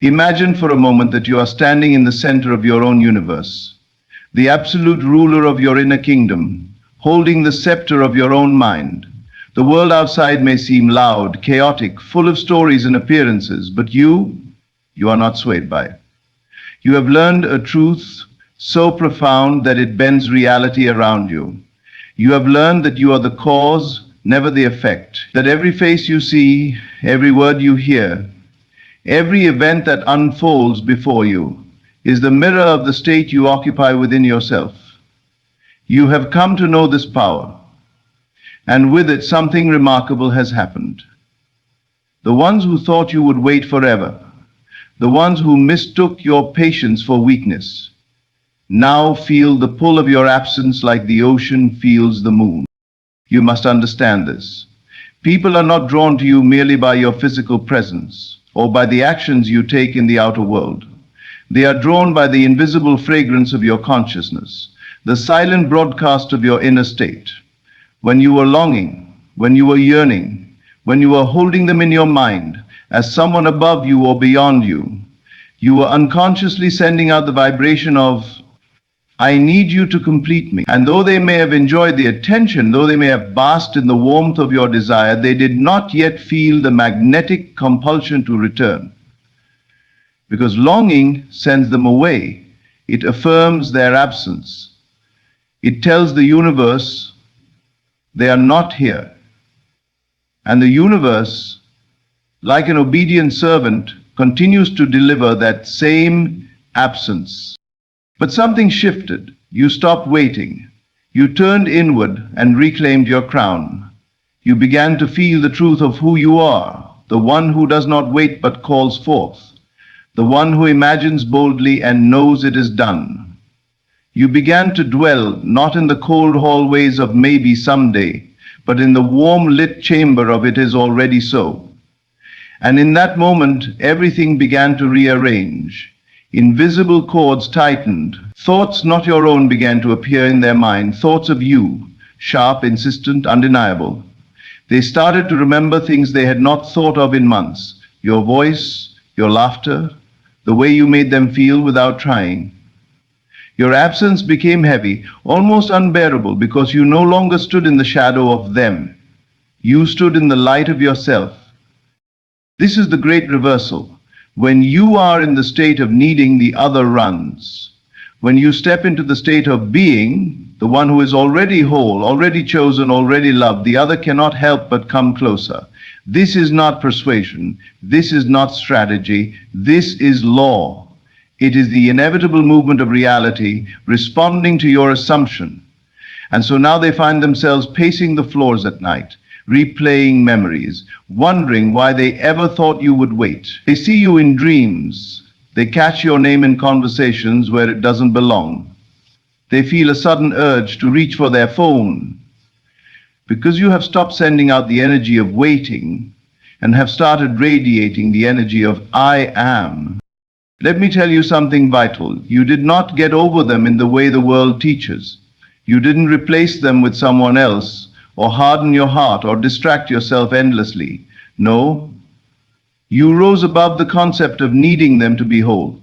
Imagine for a moment that you are standing in the center of your own universe, the absolute ruler of your inner kingdom, holding the scepter of your own mind. The world outside may seem loud, chaotic, full of stories and appearances, but you are not swayed by it. You have learned a truth so profound that it bends reality around you. You have learned that you are the cause, never the effect, that every face you see, every word you hear, every event that unfolds before you is the mirror of the state you occupy within yourself. You have come to know this power, and with it something remarkable has happened. The ones who thought you would wait forever, the ones who mistook your patience for weakness, now feel the pull of your absence like the ocean feels the moon. You must understand this. People are not drawn to you merely by your physical presence or by the actions you take in the outer world. They are drawn by the invisible fragrance of your consciousness, the silent broadcast of your inner state. When you were longing, when you were yearning, when you were holding them in your mind as someone above you or beyond you, you were unconsciously sending out the vibration of, I need you to complete me. And though they may have enjoyed the attention, though they may have basked in the warmth of your desire, they did not yet feel the magnetic compulsion to return. Because longing sends them away. It affirms their absence. It tells the universe they are not here. And the universe, like an obedient servant, continues to deliver that same absence. But something shifted. You stopped waiting. You turned inward and reclaimed your crown. You began to feel the truth of who you are, the one who does not wait but calls forth, the one who imagines boldly and knows it is done. You began to dwell not in the cold hallways of maybe someday, but in the warm lit chamber of it is already so. And in that moment, everything began to rearrange. Invisible cords tightened. Thoughts not your own began to appear in their mind, thoughts of you, sharp, insistent, undeniable. They started to remember things they had not thought of in months. Your voice, your laughter, the way you made them feel without trying. Your absence became heavy, almost unbearable, because you no longer stood in the shadow of them. You stood in the light of yourself. This is the great reversal. When you are in the state of needing, the other runs. When you step into the state of being, the one who is already whole, already chosen, already loved, the other cannot help but come closer. This is not persuasion. This is not strategy. This is law. It is the inevitable movement of reality responding to your assumption. And so now they find themselves pacing the floors at night, replaying memories, wondering why they ever thought you would wait. They see you in dreams. They catch your name in conversations where it doesn't belong. They feel a sudden urge to reach for their phone. Because you have stopped sending out the energy of waiting and have started radiating the energy of I am. Let me tell you something vital. You did not get over them in the way the world teaches. You didn't replace them with someone else, or harden your heart, or distract yourself endlessly. No, you rose above the concept of needing them to be whole.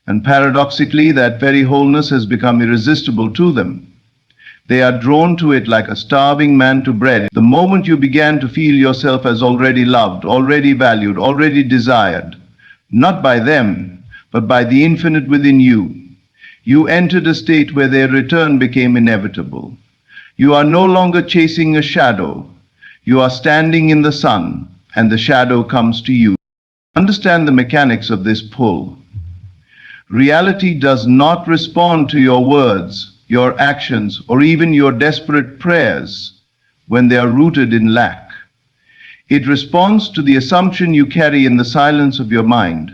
And paradoxically, that very wholeness has become irresistible to them. They are drawn to it like a starving man to bread. The moment you began to feel yourself as already loved, already valued, already desired, not by them, but by the infinite within you, you entered a state where their return became inevitable. You are no longer chasing a shadow. You are standing in the sun, and the shadow comes to you. Understand the mechanics of this pull. Reality does not respond to your words, your actions, or even your desperate prayers when they are rooted in lack. It responds to the assumption you carry in the silence of your mind.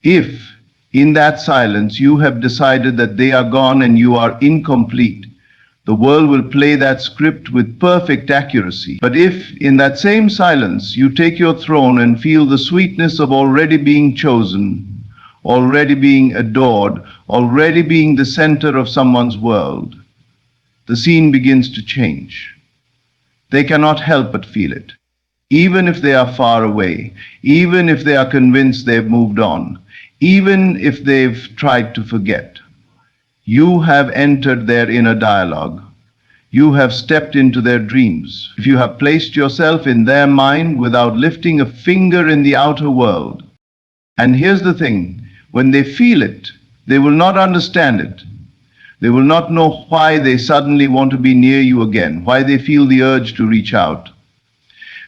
If, in that silence, you have decided that they are gone and you are incomplete, the world will play that script with perfect accuracy. But if, in that same silence, you take your throne and feel the sweetness of already being chosen, already being adored, already being the center of someone's world, the scene begins to change. They cannot help but feel it. even if they are far away, even if they are convinced they've moved on, even if they've tried to forget. You have entered their inner dialogue. You have stepped into their dreams. If you have placed yourself in their mind without lifting a finger in the outer world. And here's the thing, when they feel it, they will not understand it. They will not know why they suddenly want to be near you again, why they feel the urge to reach out.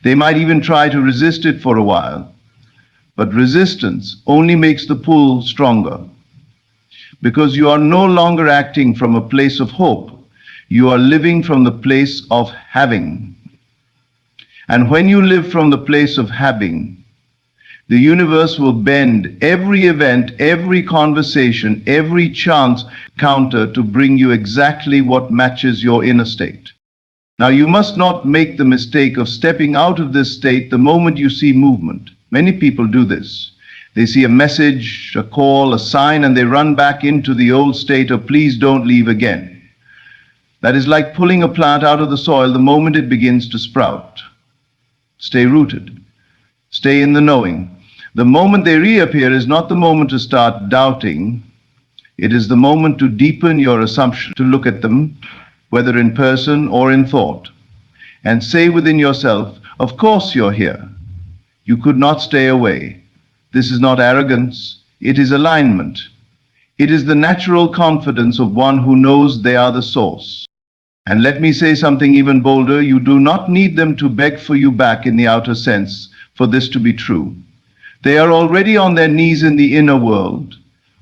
They might even try to resist it for a while. But resistance only makes the pull stronger. Because you are no longer acting from a place of hope. You are living from the place of having. And when you live from the place of having, the universe will bend every event, every conversation, every chance counter to bring you exactly what matches your inner state. Now, you must not make the mistake of stepping out of this state the moment you see movement. Many people do this. They see a message, a call, a sign, and they run back into the old state of please don't leave again. That is like pulling a plant out of the soil the moment it begins to sprout. Stay rooted. Stay in the knowing. The moment they reappear is not the moment to start doubting. It is the moment to deepen your assumption, to look at them, whether in person or in thought, and say within yourself, of course you're here. You could not stay away. This is not arrogance. It is alignment. It is the natural confidence of one who knows they are the source. And let me say something even bolder. You do not need them to beg for you back in the outer sense for this to be true. They are already on their knees in the inner world,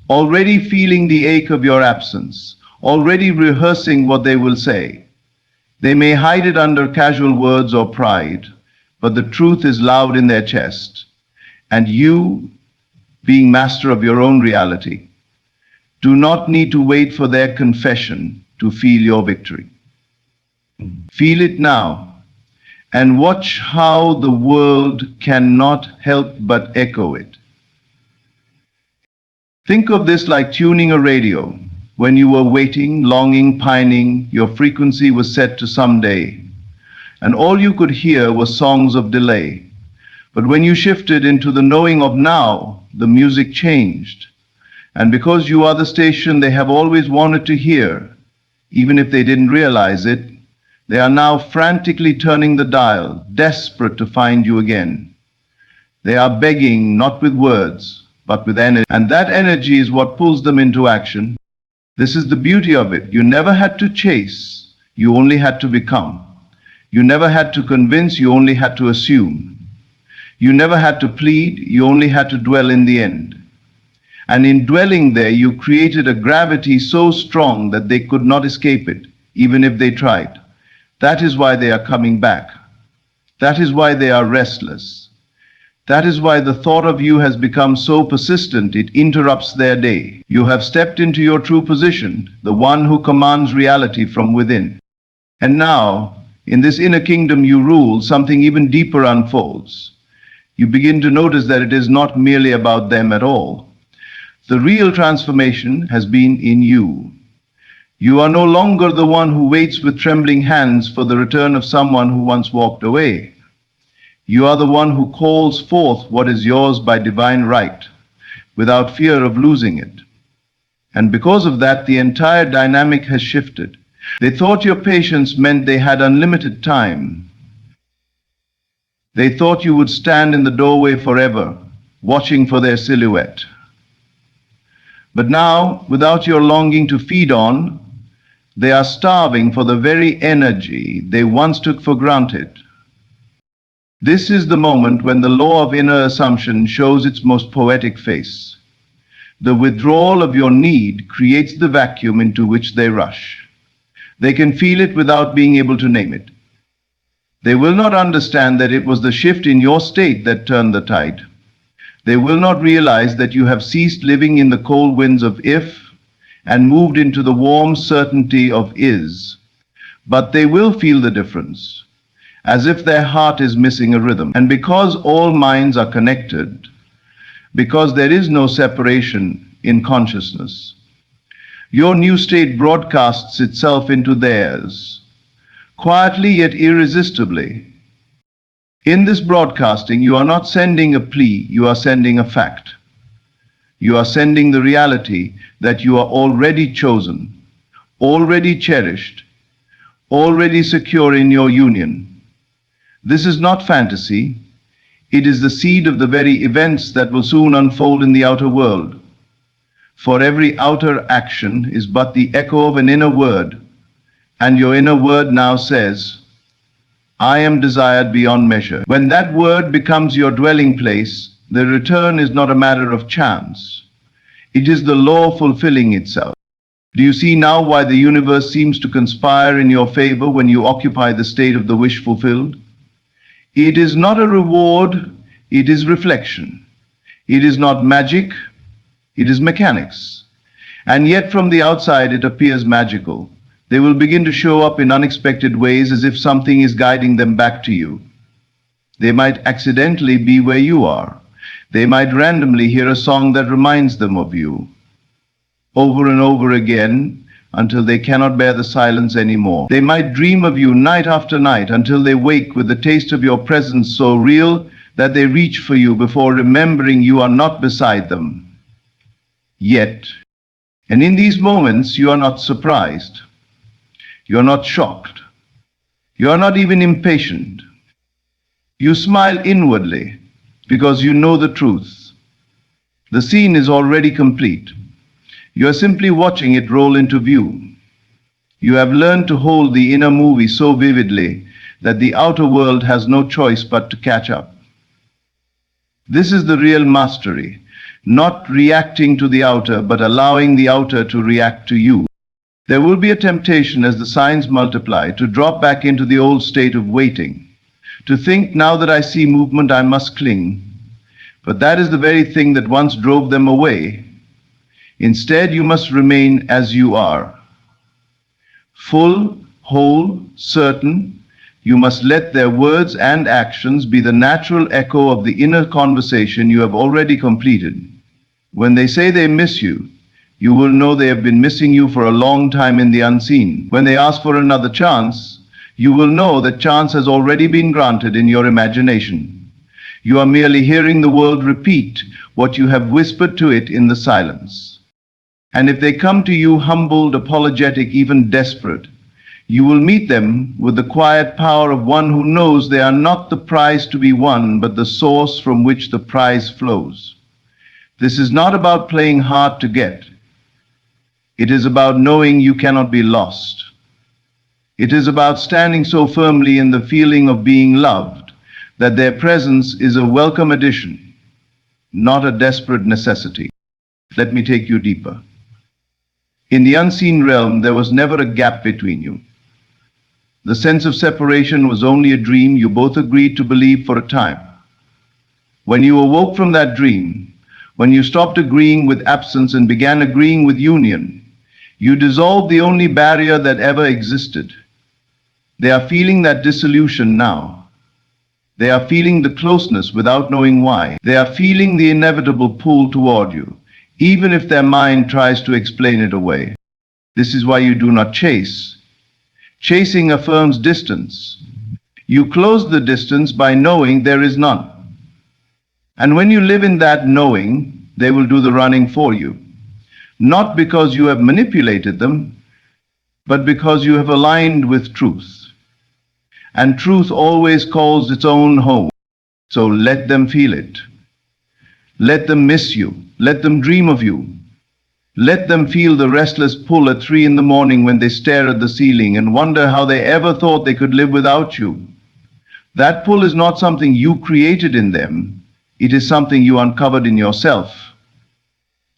already feeling the ache of your absence, already rehearsing what they will say. They may hide it under casual words or pride, but the truth is loud in their chest. And you, being master of your own reality, do not need to wait for their confession to feel your victory. Feel it now, and watch how the world cannot help but echo it. Think of this like tuning a radio. When you were waiting, longing, pining, your frequency was set to someday, and all you could hear was songs of delay. But when you shifted into the knowing of now, the music changed. And because you are the station they have always wanted to hear, even if they didn't realize it, they are now frantically turning the dial, desperate to find you again. They are begging, not with words, but with energy. And that energy is what pulls them into action. This is the beauty of it. You never had to chase, you only had to become. You never had to convince, you only had to assume. You never had to plead, you only had to dwell in the end. And in dwelling there, you created a gravity so strong that they could not escape it, even if they tried. That is why they are coming back. That is why they are restless. That is why the thought of you has become so persistent, it interrupts their day. You have stepped into your true position, the one who commands reality from within. And now, in this inner kingdom you rule, something even deeper unfolds. You begin to notice that it is not merely about them at all. The real transformation has been in you. You are no longer the one who waits with trembling hands for the return of someone who once walked away. You are the one who calls forth what is yours by divine right, without fear of losing it. And because of that, the entire dynamic has shifted. They thought your patience meant they had unlimited time. They thought you would stand in the doorway forever, watching for their silhouette. But now, without your longing to feed on, they are starving for the very energy they once took for granted. This is the moment when the law of inner assumption shows its most poetic face. The withdrawal of your need creates the vacuum into which they rush. They can feel it without being able to name it. They will not understand that it was the shift in your state that turned the tide. They will not realize that you have ceased living in the cold winds of if and moved into the warm certainty of is. But they will feel the difference, as if their heart is missing a rhythm. And because all minds are connected, because there is no separation in consciousness, your new state broadcasts itself into theirs, quietly yet irresistibly. In this broadcasting, you are not sending a plea, you are sending a fact. You are sending the reality that you are already chosen, already cherished, already secure in your union. This is not fantasy, it is the seed of the very events that will soon unfold in the outer world. For every outer action is but the echo of an inner word, and your inner word now says, I am desired beyond measure. When that word becomes your dwelling place, the return is not a matter of chance. It is the law fulfilling itself. Do you see now why the universe seems to conspire in your favor when you occupy the state of the wish fulfilled? It is not a reward, it is reflection. It is not magic, it is mechanics. And yet from the outside it appears magical. They will begin to show up in unexpected ways as if something is guiding them back to you. They might accidentally be where you are. They might randomly hear a song that reminds them of you. Over and over again, until they cannot bear the silence anymore. They might dream of you night after night until they wake with the taste of your presence so real that they reach for you before remembering you are not beside them. Yet, and in these moments, you are not surprised. You are not shocked. You are not even impatient. You smile inwardly because you know the truth. The scene is already complete. You are simply watching it roll into view. You have learned to hold the inner movie so vividly that the outer world has no choice but to catch up. This is the real mastery, not reacting to the outer, but allowing the outer to react to you. There will be a temptation as the signs multiply to drop back into the old state of waiting, to think now that I see movement I must cling. But that is the very thing that once drove them away. Instead, you must remain as you are. Full, whole, certain, you must let their words and actions be the natural echo of the inner conversation you have already completed. When they say they miss you, you will know they have been missing you for a long time in the unseen. When they ask for another chance, you will know that chance has already been granted in your imagination. You are merely hearing the world repeat what you have whispered to it in the silence. And if they come to you humbled, apologetic, even desperate, you will meet them with the quiet power of one who knows they are not the prize to be won, but the source from which the prize flows. This is not about playing hard to get. It is about knowing you cannot be lost. It is about standing so firmly in the feeling of being loved that their presence is a welcome addition, not a desperate necessity. Let me take you deeper. In the unseen realm, there was never a gap between you. The sense of separation was only a dream you both agreed to believe for a time. When you awoke from that dream, when you stopped agreeing with absence and began agreeing with union, you dissolved the only barrier that ever existed. They are feeling that dissolution now. They are feeling the closeness without knowing why. They are feeling the inevitable pull toward you, even if their mind tries to explain it away. This is why you do not chase. Chasing affirms distance. You close the distance by knowing there is none. And when you live in that knowing, they will do the running for you. Not because you have manipulated them, but because you have aligned with truth. And truth always calls its own home. So let them feel it. Let them miss you. Let them dream of you. Let them feel the restless pull at 3 a.m. when they stare at the ceiling and wonder how they ever thought they could live without you. That pull is not something you created in them. It is something you uncovered in yourself.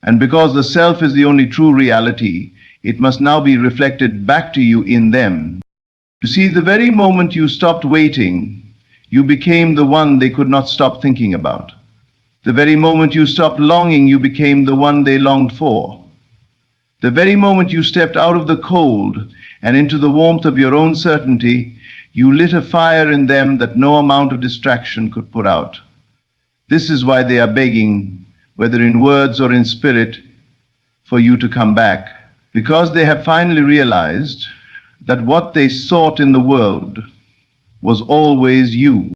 And because the self is the only true reality, it must now be reflected back to you in them. You see, the very moment you stopped waiting, you became the one they could not stop thinking about. The very moment you stopped longing, you became the one they longed for. The very moment you stepped out of the cold and into the warmth of your own certainty, you lit a fire in them that no amount of distraction could put out. This is why they are begging, whether in words or in spirit, for you to come back, because they have finally realized that what they sought in the world was always you.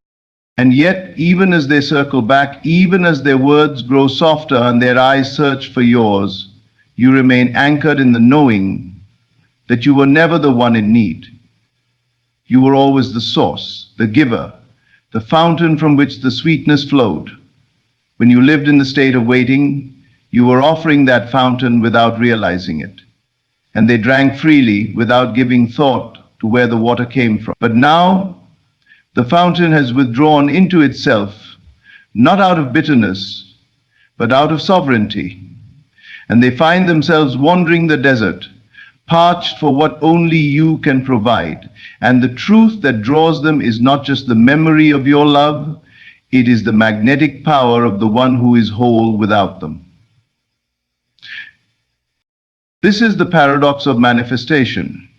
And yet, even as they circle back, even as their words grow softer and their eyes search for yours, you remain anchored in the knowing that you were never the one in need. You were always the source, the giver, the fountain from which the sweetness flowed. When you lived in the state of waiting, you were offering that fountain without realizing it. And they drank freely without giving thought to where the water came from. But now, the fountain has withdrawn into itself, not out of bitterness, but out of sovereignty. And they find themselves wandering the desert, parched for what only you can provide. And the truth that draws them is not just the memory of your love, it is the magnetic power of the one who is whole without them. This is the paradox of manifestation.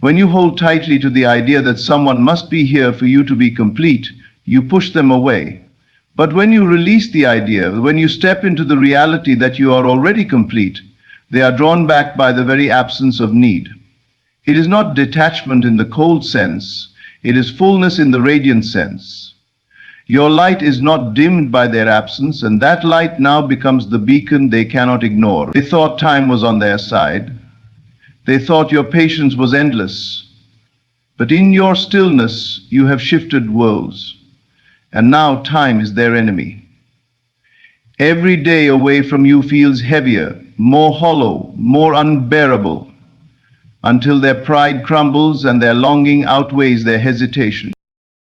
When you hold tightly to the idea that someone must be here for you to be complete, you push them away. But when you release the idea, when you step into the reality that you are already complete, they are drawn back by the very absence of need. It is not detachment in the cold sense, it is fullness in the radiant sense. Your light is not dimmed by their absence, and that light now becomes the beacon they cannot ignore. They thought time was on their side. They thought your patience was endless. But in your stillness, you have shifted worlds, and now time is their enemy. Every day away from you feels heavier, more hollow, more unbearable, until their pride crumbles and their longing outweighs their hesitation.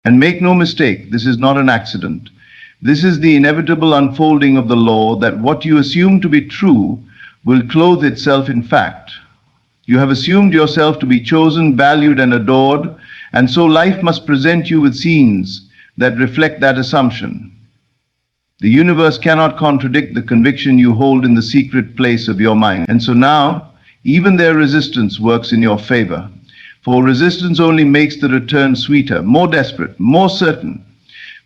And make no mistake, this is not an accident. This is the inevitable unfolding of the law that what you assume to be true will clothe itself in fact. You have assumed yourself to be chosen, valued, and adored, and so life must present you with scenes that reflect that assumption. The universe cannot contradict the conviction you hold in the secret place of your mind. And so now, even their resistance works in your favor. For resistance only makes the return sweeter, more desperate, more certain.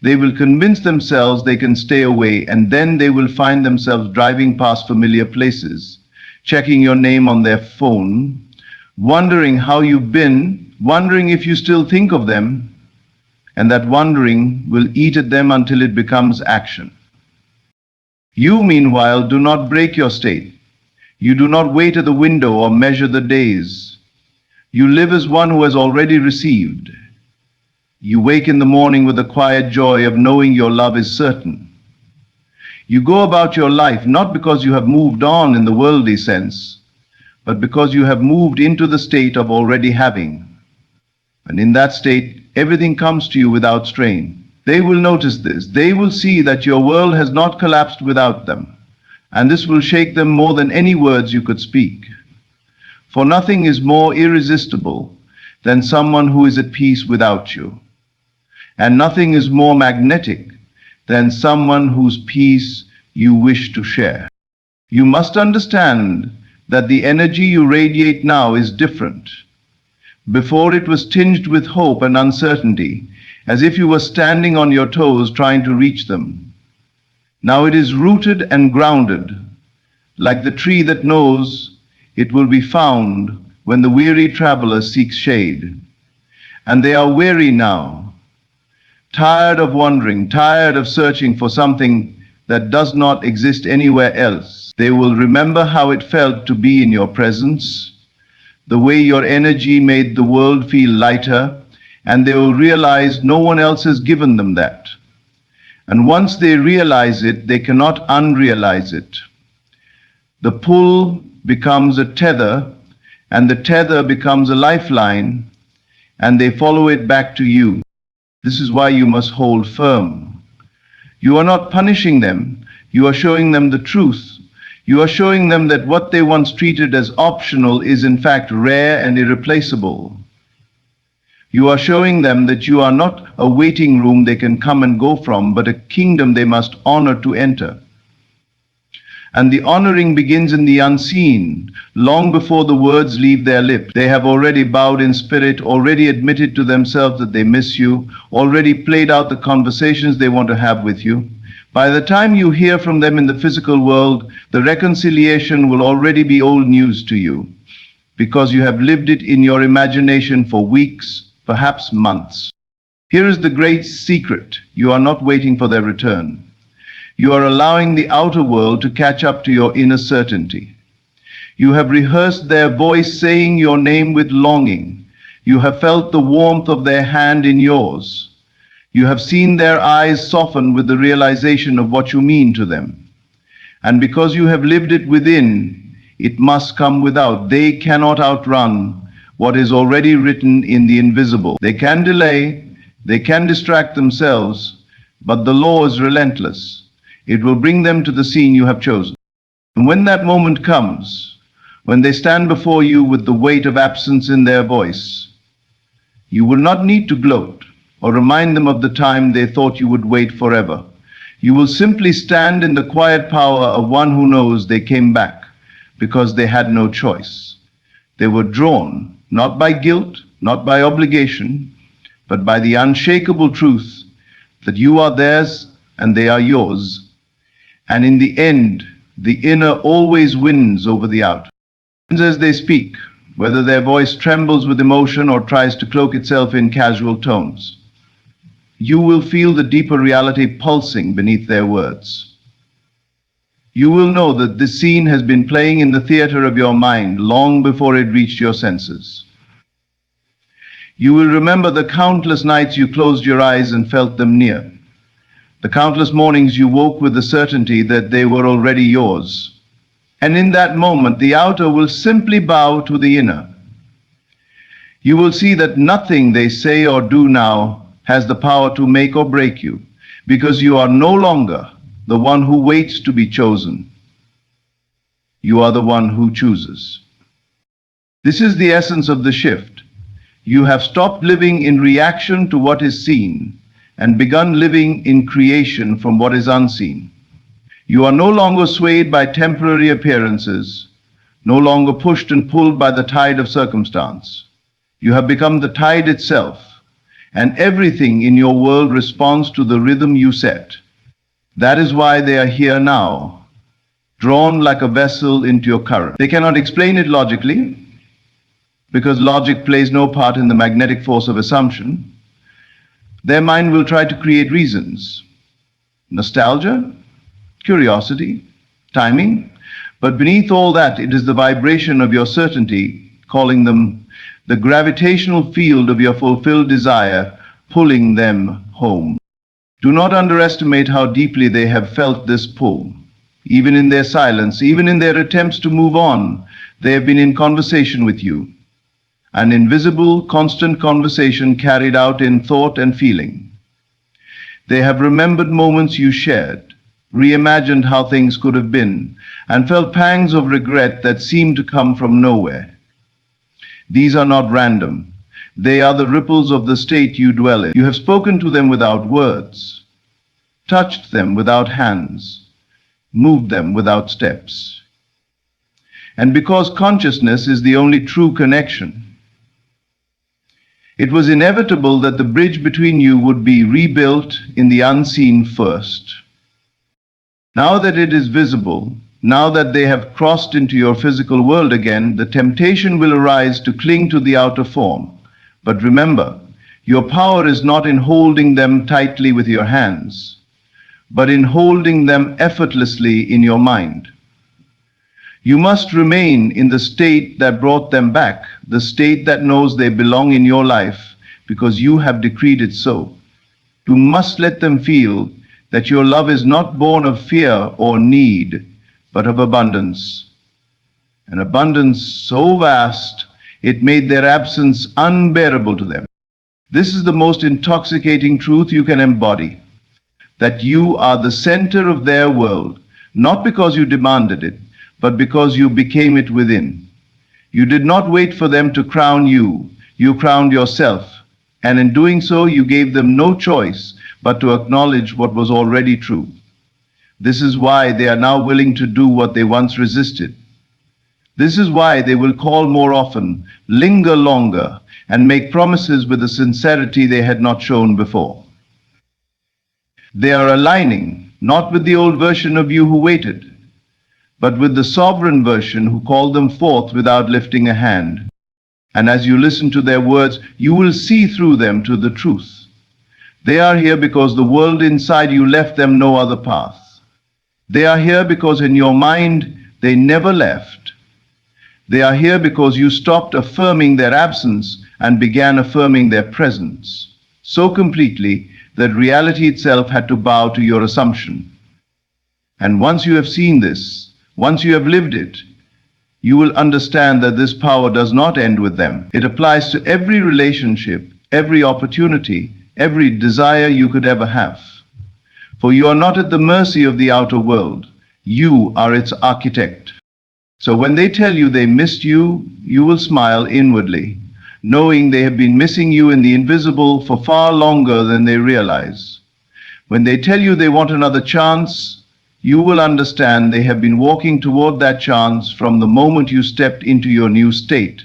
They will convince themselves they can stay away, and then they will find themselves driving past familiar places, checking your name on their phone, wondering how you've been, wondering if you still think of them, and that wondering will eat at them until it becomes action. You, meanwhile, do not break your state. You do not wait at the window or measure the days. You live as one who has already received. You wake in the morning with the quiet joy of knowing your love is certain. You go about your life not because you have moved on in the worldly sense, but because you have moved into the state of already having. And in that state, everything comes to you without strain. They will notice this. They will see that your world has not collapsed without them, and this will shake them more than any words you could speak. For nothing is more irresistible than someone who is at peace without you. And nothing is more magnetic than someone whose peace you wish to share. You must understand that the energy you radiate now is different. Before, it was tinged with hope and uncertainty, as if you were standing on your toes trying to reach them. Now it is rooted and grounded, like the tree that knows it will be found when the weary traveler seeks shade. And they are weary now, tired of wandering, tired of searching for something that does not exist anywhere else. They will remember how it felt to be in your presence, the way your energy made the world feel lighter, and they will realize no one else has given them that. And once they realize it, they cannot unrealize it. The pull becomes a tether, and the tether becomes a lifeline, and they follow it back to you. This is why you must hold firm. You are not punishing them, you are showing them the truth. You are showing them that what they once treated as optional is in fact rare and irreplaceable. You are showing them that you are not a waiting room they can come and go from, but a kingdom they must honor to enter. And the honoring begins in the unseen, long before the words leave their lips. They have already bowed in spirit, already admitted to themselves that they miss you, already played out the conversations they want to have with you. By the time you hear from them in the physical world, the reconciliation will already be old news to you, because you have lived it in your imagination for weeks, perhaps months. Here is the great secret. You are not waiting for their return. You are allowing the outer world to catch up to your inner certainty. You have rehearsed their voice saying your name with longing. You have felt the warmth of their hand in yours. You have seen their eyes soften with the realization of what you mean to them. And because you have lived it within, it must come without. They cannot outrun what is already written in the invisible. They can delay, they can distract themselves, but the law is relentless. It will bring them to the scene you have chosen. And when that moment comes, when they stand before you with the weight of absence in their voice, you will not need to gloat or remind them of the time they thought you would wait forever. You will simply stand in the quiet power of one who knows they came back because they had no choice. They were drawn, not by guilt, not by obligation, but by the unshakable truth that you are theirs and they are yours. And in the end, the inner always wins over the outer. As they speak, whether their voice trembles with emotion or tries to cloak itself in casual tones, you will feel the deeper reality pulsing beneath their words. You will know that this scene has been playing in the theater of your mind long before it reached your senses. You will remember the countless nights you closed your eyes and felt them near, the countless mornings you woke with the certainty that they were already yours. And in that moment, the outer will simply bow to the inner. You will see that nothing they say or do now has the power to make or break you, because you are no longer the one who waits to be chosen. You are the one who chooses. This is the essence of the shift. You have stopped living in reaction to what is seen and begun living in creation from what is unseen. You are no longer swayed by temporary appearances, no longer pushed and pulled by the tide of circumstance. You have become the tide itself, and everything in your world responds to the rhythm you set. That is why they are here now, drawn like a vessel into your current. They cannot explain it logically, because logic plays no part in the magnetic force of assumption. Their mind will try to create reasons. Nostalgia, curiosity, timing, but beneath all that, it is the vibration of your certainty, calling them the gravitational field of your fulfilled desire, pulling them home. Do not underestimate how deeply they have felt this pull. Even in their silence, even in their attempts to move on, they have been in conversation with you. An invisible, constant conversation carried out in thought and feeling. They have remembered moments you shared, reimagined how things could have been, and felt pangs of regret that seemed to come from nowhere. These are not random. They are the ripples of the state you dwell in. You have spoken to them without words, touched them without hands, moved them without steps. And because consciousness is the only true connection, it was inevitable that the bridge between you would be rebuilt in the unseen first. Now that it is visible, now that they have crossed into your physical world again, the temptation will arise to cling to the outer form. But remember, your power is not in holding them tightly with your hands, but in holding them effortlessly in your mind. You must remain in the state that brought them back, the state that knows they belong in your life because you have decreed it so. You must let them feel that your love is not born of fear or need, but of abundance. An abundance so vast, it made their absence unbearable to them. This is the most intoxicating truth you can embody, that you are the center of their world, not because you demanded it, but because you became it within. You did not wait for them to crown you, you crowned yourself, and in doing so you gave them no choice but to acknowledge what was already true. This is why they are now willing to do what they once resisted. This is why they will call more often, linger longer, and make promises with a sincerity they had not shown before. They are aligning, not with the old version of you who waited, but with the sovereign version who called them forth without lifting a hand. And as you listen to their words, you will see through them to the truth. They are here because the world inside you left them no other path. They are here because in your mind they never left. They are here because you stopped affirming their absence and began affirming their presence, so completely that reality itself had to bow to your assumption. And once you have seen this, once you have lived it, you will understand that this power does not end with them. It applies to every relationship, every opportunity, every desire you could ever have. For you are not at the mercy of the outer world. You are its architect. So when they tell you they missed you, you will smile inwardly, knowing they have been missing you in the invisible for far longer than they realize. When they tell you they want another chance, you will understand they have been walking toward that chance from the moment you stepped into your new state.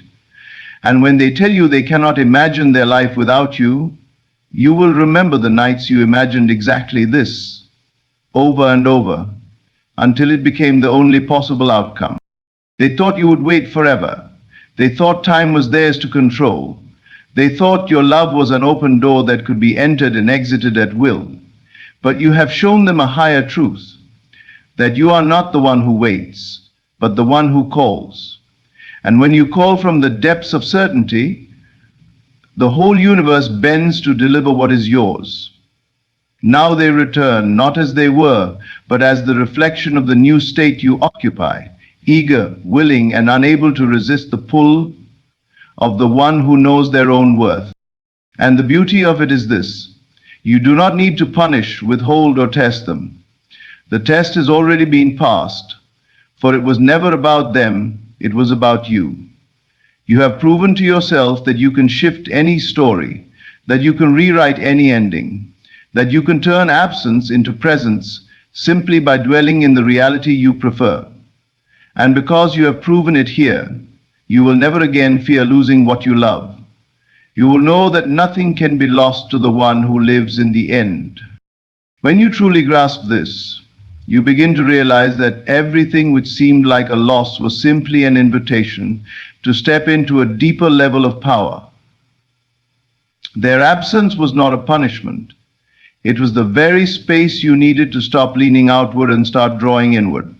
And when they tell you they cannot imagine their life without you, you will remember the nights you imagined exactly this, over and over, until it became the only possible outcome. They thought you would wait forever. They thought time was theirs to control. They thought your love was an open door that could be entered and exited at will. But you have shown them a higher truth, that you are not the one who waits, but the one who calls. And when you call from the depths of certainty, the whole universe bends to deliver what is yours. Now they return, not as they were, but as the reflection of the new state you occupy, eager, willing, and unable to resist the pull of the one who knows their own worth. And the beauty of it is this: you do not need to punish, withhold, or test them. The test has already been passed, for it was never about them, it was about you. You have proven to yourself that you can shift any story, that you can rewrite any ending, that you can turn absence into presence simply by dwelling in the reality you prefer. And because you have proven it here, you will never again fear losing what you love. You will know that nothing can be lost to the one who lives in the end. When you truly grasp this, you begin to realize that everything which seemed like a loss was simply an invitation to step into a deeper level of power. Their absence was not a punishment. It was the very space you needed to stop leaning outward and start drawing inward.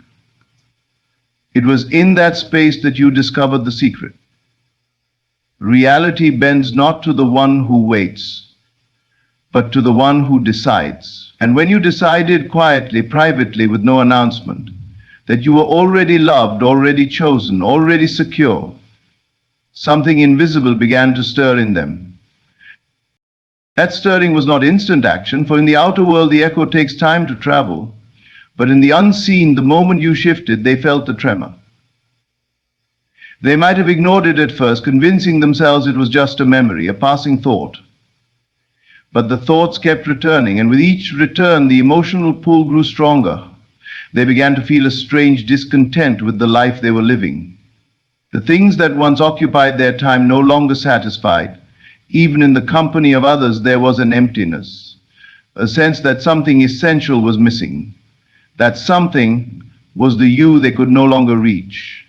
It was in that space that you discovered the secret. Reality bends not to the one who waits, but to the one who decides. And when you decided quietly, privately, with no announcement, that you were already loved, already chosen, already secure, something invisible began to stir in them. That stirring was not instant action, for in the outer world the echo takes time to travel. But in the unseen, the moment you shifted, they felt the tremor. They might have ignored it at first, convincing themselves it was just a memory, a passing thought. But the thoughts kept returning, and with each return, the emotional pull grew stronger. They began to feel a strange discontent with the life they were living. The things that once occupied their time no longer satisfied. Even in the company of others, there was an emptiness, a sense that something essential was missing. That something was the you they could no longer reach,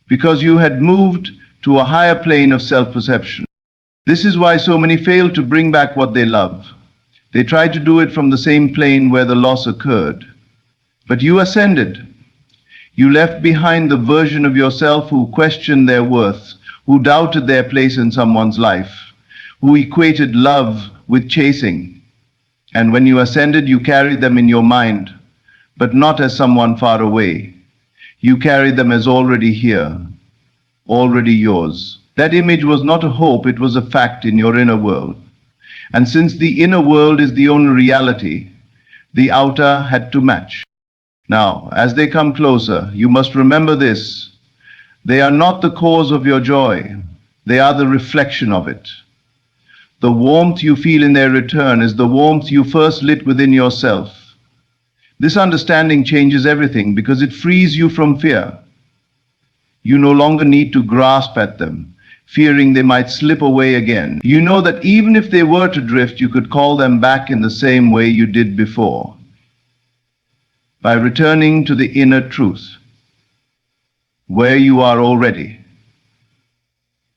because you had moved to a higher plane of self-perception. This is why so many fail to bring back what they love. They try to do it from the same plane where the loss occurred. But you ascended. You left behind the version of yourself who questioned their worth, who doubted their place in someone's life, who equated love with chasing. And when you ascended, you carried them in your mind, but not as someone far away. You carried them as already here, already yours. That image was not a hope, it was a fact in your inner world. And since the inner world is the only reality, the outer had to match. Now, as they come closer, you must remember this: they are not the cause of your joy, they are the reflection of it. The warmth you feel in their return is the warmth you first lit within yourself. This understanding changes everything because it frees you from fear. You no longer need to grasp at them, fearing they might slip away again. You know that even if they were to drift, you could call them back in the same way you did before, by returning to the inner truth, where you are already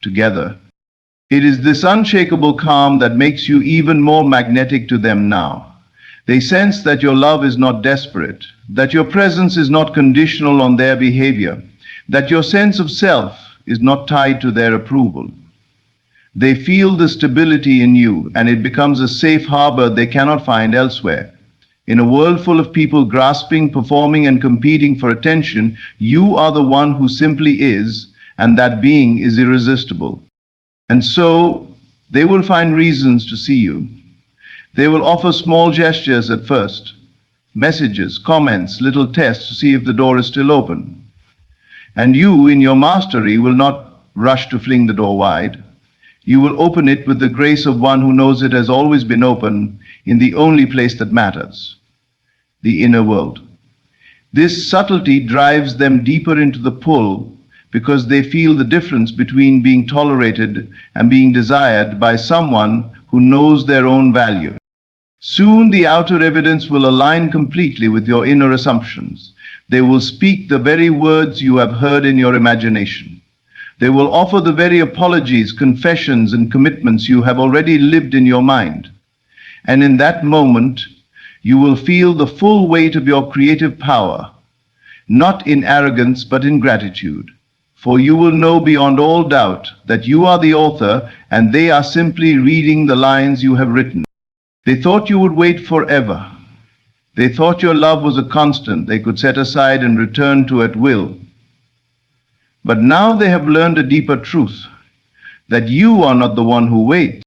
together. It is this unshakable calm that makes you even more magnetic to them now. They sense that your love is not desperate, that your presence is not conditional on their behavior, that your sense of self is not tied to their approval. They feel the stability in you, and it becomes a safe harbor they cannot find elsewhere. In a world full of people grasping, performing, and competing for attention, you are the one who simply is, and that being is irresistible. And so, they will find reasons to see you. They will offer small gestures at first, messages, comments, little tests to see if the door is still open. And you, in your mastery, will not rush to fling the door wide. You will open it with the grace of one who knows it has always been open in the only place that matters, the inner world. This subtlety drives them deeper into the pull because they feel the difference between being tolerated and being desired by someone who knows their own value. Soon the outer evidence will align completely with your inner assumptions. They will speak the very words you have heard in your imagination. They will offer the very apologies, confessions, and commitments you have already lived in your mind. And in that moment, you will feel the full weight of your creative power, not in arrogance but in gratitude. For you will know beyond all doubt that you are the author and they are simply reading the lines you have written. They thought you would wait forever. They thought your love was a constant they could set aside and return to at will. But now they have learned a deeper truth, that you are not the one who waits.